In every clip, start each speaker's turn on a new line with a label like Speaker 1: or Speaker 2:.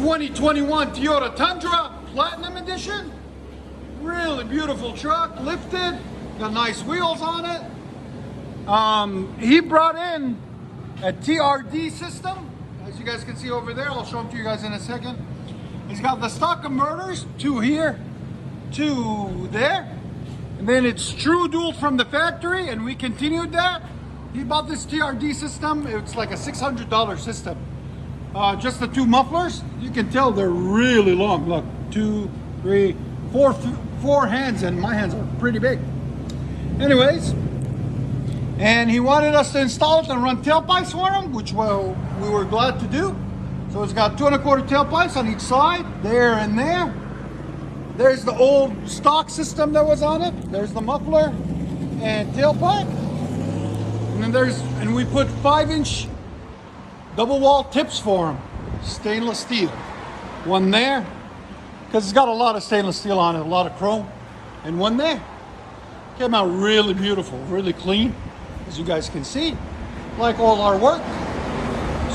Speaker 1: 2021 Toyota Tundra Platinum Edition. Really beautiful truck, lifted, got nice wheels on it. He brought in a TRD system, as you guys can see over there. I'll show them to you guys in a second. He's got the stock converters, two here, two there, and then it's true dual from the factory, and we continued that. He bought this TRD system. It's like a $600 system. Just the two mufflers, you can tell they're really long. Look, 2, 3, 4 hands, and my hands are pretty big. Anyways, and he wanted us to install it and run tailpipes for him, which we were glad to do. So it's got 2 1/4 tailpipes on each side, there and there. There's the old stock system that was on it. There's the muffler and tailpipe. And then we put 5-inch double wall tips for him, stainless steel. One there, because it's got a lot of stainless steel on it, a lot of chrome, and one there. Came out really beautiful, really clean, as you guys can see, like all our work.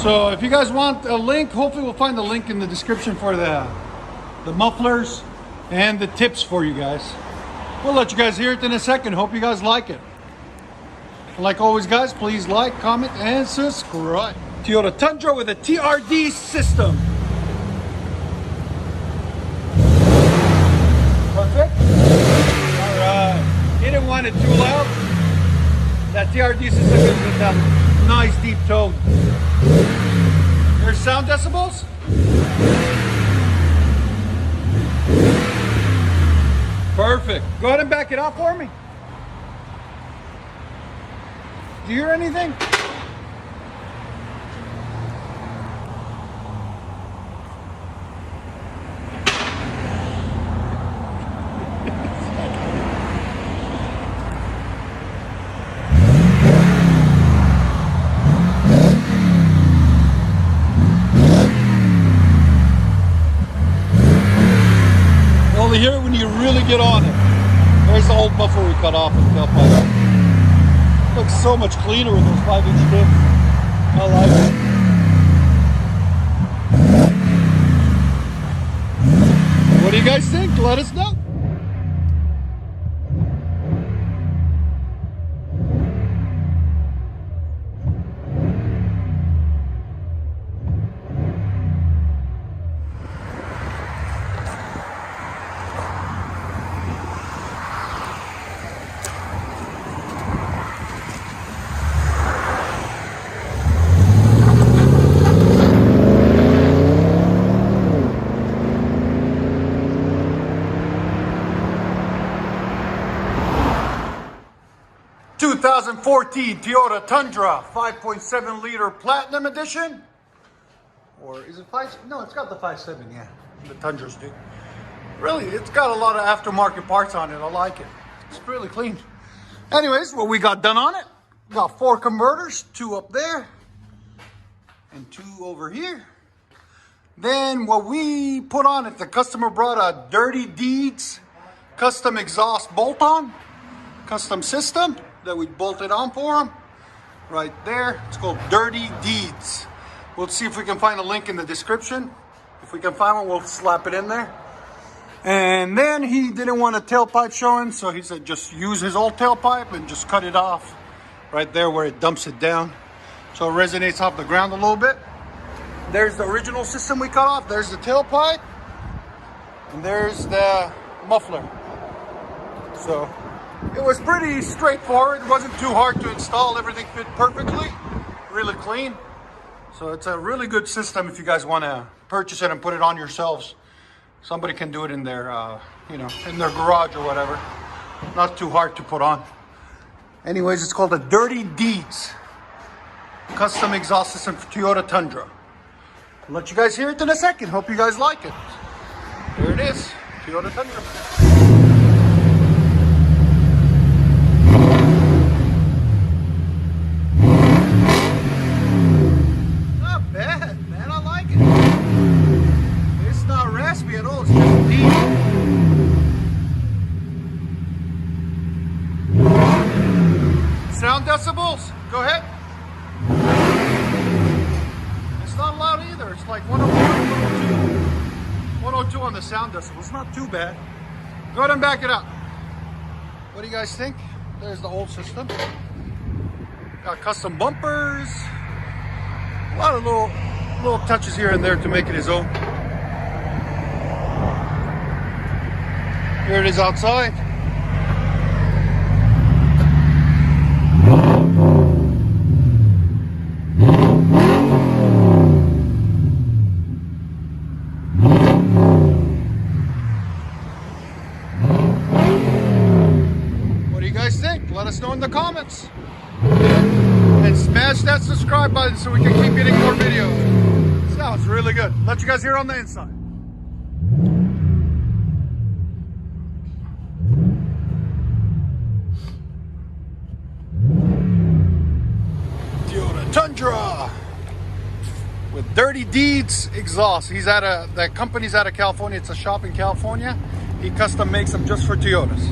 Speaker 1: So if you guys want a link, hopefully we'll find the link in the description for the mufflers and the tips for you guys. We'll let you guys hear it in a second. Hope you guys like it. And like always, guys, please like, comment, and subscribe. Toyota Tundra with a TRD system. Perfect. All right. He didn't want it too loud. That TRD system gives it that nice deep tone. There's sound decibels. Perfect. Go ahead and back it up for me. Do you hear anything? Only hear it when you really get on it. There's the old muffler we cut off with the tailpipe. Looks so much cleaner with those 5-inch tips. I like it. What do you guys think? Let us know. '14 Toyota Tundra 5.7 liter Platinum Edition. Or is it 5? No, it's got the 5.7, yeah. The Tundras do. Really, it's got a lot of aftermarket parts on it. I like it. It's really clean. Anyways, what we got done on it, we got 4 converters, 2 up there and 2 over here. Then what we put on it, the customer brought a Dirty Deeds custom exhaust bolt-on, custom system that we bolted on for him right there. It's called Dirty Deeds. We'll see if we can find a link in the description. If we can find one, we'll slap it in there. And then he didn't want a tailpipe showing, so he said just use his old tailpipe and just cut it off right there where it dumps it down, so it resonates off the ground a little bit. There's the original system we cut off. There's the tailpipe, and there's the muffler. So it was pretty straightforward. It wasn't too hard to install. Everything fit perfectly, really clean. So it's a really good system if you guys want to purchase it and put it on yourselves. Somebody can do it in their, in their garage or whatever. Not too hard to put on. Anyways, it's called a Dirty Deeds custom exhaust system for Toyota Tundra. I'll let you guys hear it in a second. Hope you guys like it. Here it is, Toyota Tundra. Sound decibels, go ahead. It's not loud either. It's like 101, 102. Vol.2 on the sound decibels. Not too bad. Go ahead and back it up. What do you guys think? There's the old system. Got custom bumpers. A lot of little touches here and there to make it his own. Here it is outside. What do you guys think? Let us know in the comments. And smash that subscribe button so we can keep getting more videos. Sounds really good. Let you guys hear on the inside. Tundra with Dirty Deeds exhaust. He's that company's out of California. It's a shop in California. He custom makes them just for Toyotas.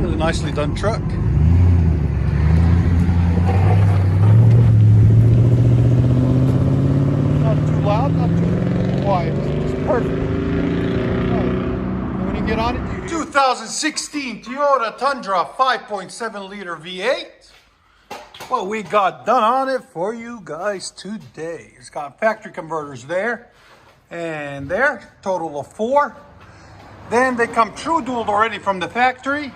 Speaker 1: Really nicely done truck. Loud, not too quiet. It's perfect. And when you get on it, 2016 Toyota Tundra 5.7 liter V8. What we got done on it for you guys today. It's got factory converters there and there, total of 4. Then they come true dualed already from the factory.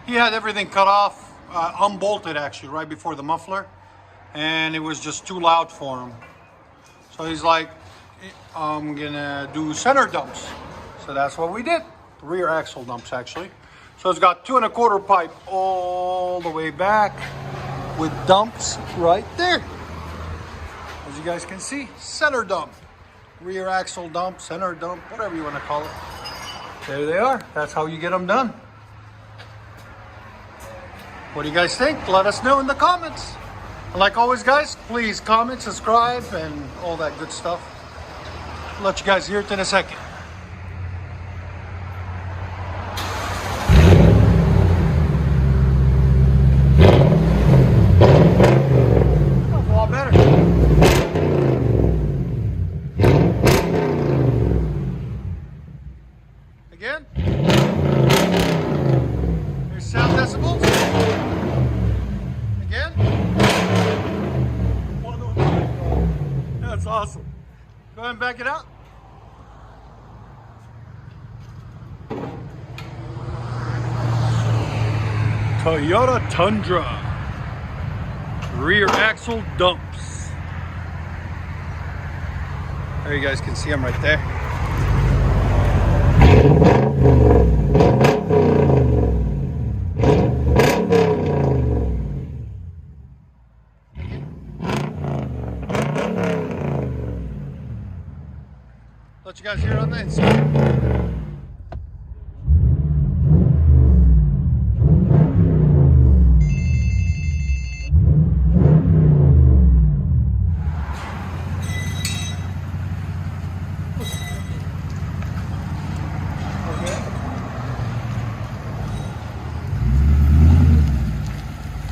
Speaker 1: He had everything cut off, unbolted actually, right before the muffler, and it was just too loud for him. So he's like, I'm gonna do center dumps. So that's what we did. Rear axle dumps actually. So it's got 2 1/4 pipe all the way back with dumps right there. As you guys can see, center dump, rear axle dump, center dump, whatever you want to call it. There they are. That's how you get them done. What do you guys think? Let us know in the comments. And like always, guys, please comment, subscribe, and all that good stuff. I'll let you guys hear it in a second. That's a lot better. Again. Here's sound decibels. Again. That's awesome. Go ahead and back it up. Toyota Tundra. Rear axle dumps. There you guys can see them right there. Let you guys hear it on the inside.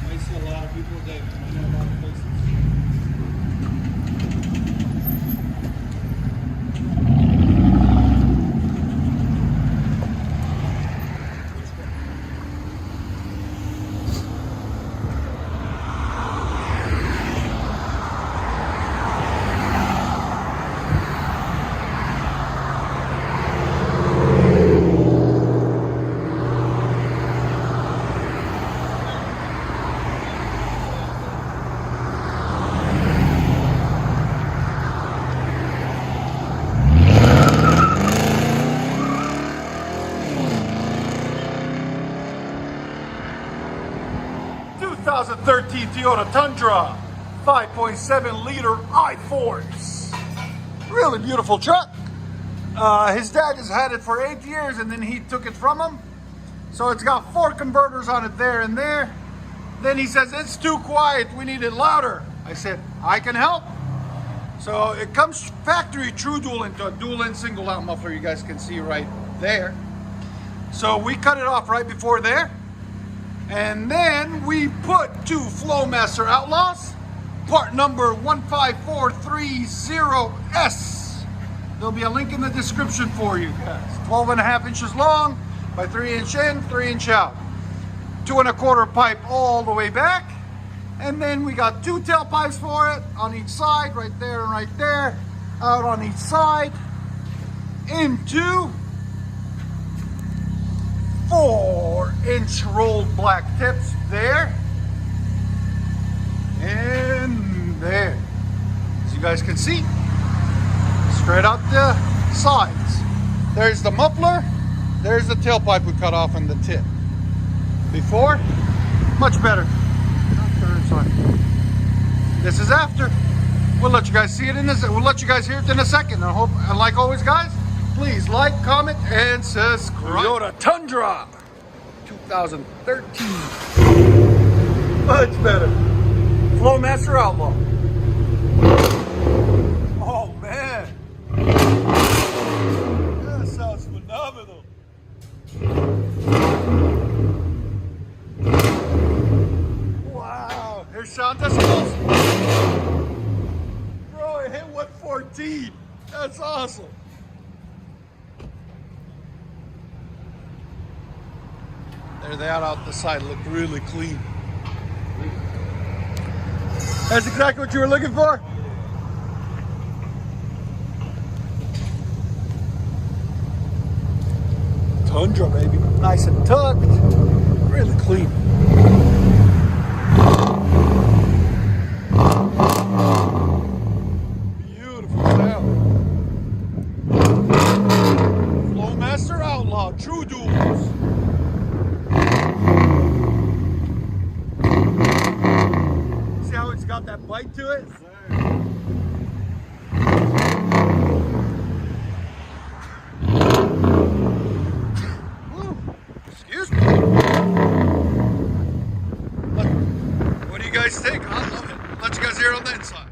Speaker 1: I see a lot of people that know a lot of places. '13 Toyota Tundra 5.7 liter I-Force. Really beautiful truck. His dad has had it for 8 years and then he took it from him. So it's got 4 converters on it there and there. Then he says, it's too quiet, we need it louder. I said, I can help. So it comes factory true dual into a dual in single out muffler, you guys can see right there. So we cut it off right before there. And then we put two Flowmaster Outlaws, part number 15430S. There'll be a link in the description for you guys. 12.5 inches long by 3 inch in, 3 inch out. 2 1/4 pipe all the way back. And then we got two tailpipes for it on each side, right there and right there, out on each side, into 4-inch rolled black tips there and there. As you guys can see, straight out the sides. There's the muffler, there's the tailpipe we cut off on the tip. Before, much better. This is after. We'll let you guys see it in this. We'll let you guys hear it in a second. I hope, and like always, guys, please like, comment, and subscribe. Toyota Tundra 2013. Much better. Flowmaster Outlaw. Oh man, that sounds phenomenal. Here's sound decibels. Bro, it hit 114. That's awesome. There they are out the side. Look really clean. That's exactly what you were looking for? Tundra, baby. Nice and tucked. Really clean. Flowmaster Outlaw, true duals. See how it's got that bite to it? Woo. Excuse me. What do you guys think? I love it. Let you guys hear it on the inside.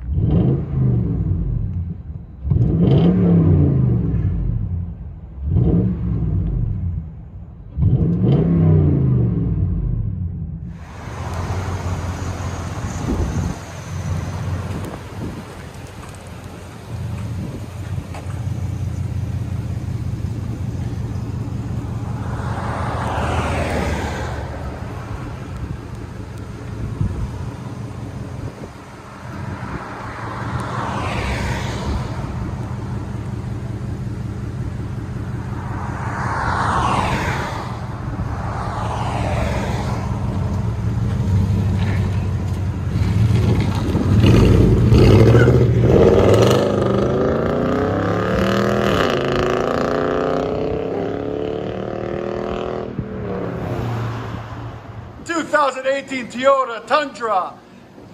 Speaker 1: 2018 Toyota Tundra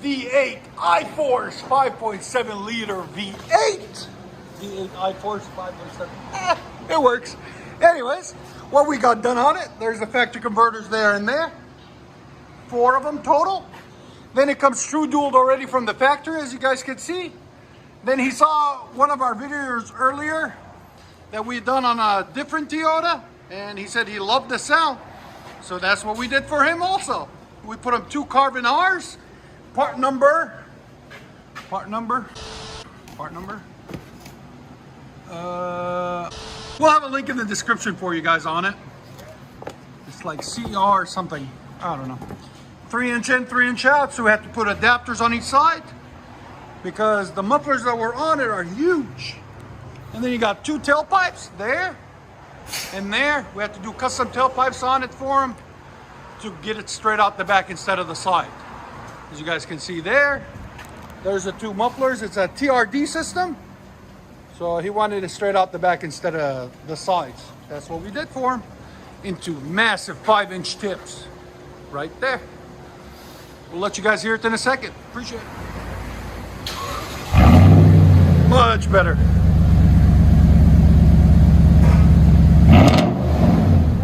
Speaker 1: V8 iForce 5.7 liter V8. V8 iForce 5.7. It works. Anyways, what we got done on it, there's the factory converters there and there. 4 of them total. Then it comes true dualed already from the factory, as you guys can see. Then he saw one of our videos earlier that we had done on a different Toyota, and he said he loved the sound. So that's what we did for him also. We put him 2 carbon R's, part number. We'll have a link in the description for you guys on it. It's like CR something, I don't know. 3 inch in, 3 inch out, so we have to put adapters on each side because the mufflers that were on it are huge. And then you got 2 tailpipes there and there. We have to do custom tailpipes on it for them to get it straight out the back instead of the side. As you guys can see there, there's the 2 mufflers. It's a TRD system. So he wanted it straight out the back instead of the sides. That's what we did for him. Into massive 5-inch tips right there. We'll let you guys hear it in a second. Appreciate it. Much better.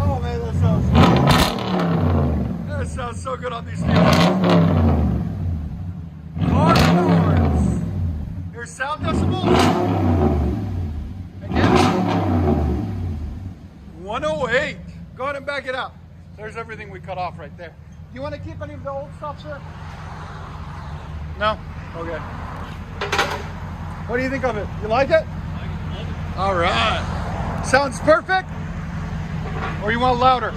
Speaker 1: Oh man, that sounds so good on these things. Carbon horns. Here's sound decibels. Again. 108. Go ahead and back it up. There's everything we cut off right there. Do you want to keep any of the old stuff, sir? No? Okay. What do you think of it? You like it? All right. Sounds perfect? Or you want louder?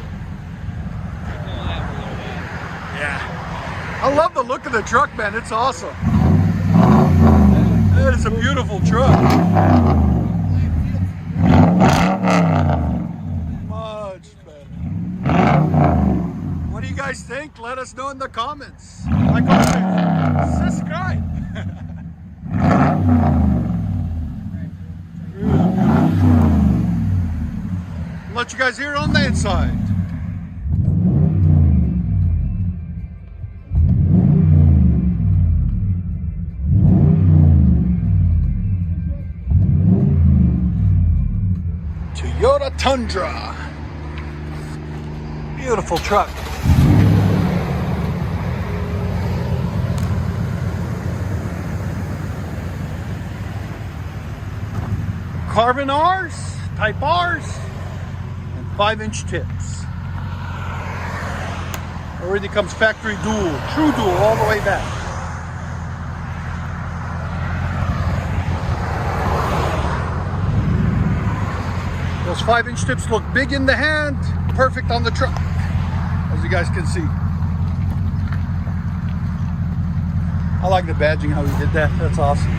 Speaker 1: Yeah. I love the look of the truck, man. It's awesome. That is a beautiful truck. Much better. What do you guys think? Let us know in the comments. Like always, subscribe. Let you guys hear it on the inside. Toyota Tundra. Beautiful truck. Carbon R's, Type R's, and 5-inch tips. Already comes factory dual, true dual all the way back. Those 5-inch tips look big in the hand, perfect on the truck, as you guys can see. I like the badging, how he did that. That's awesome.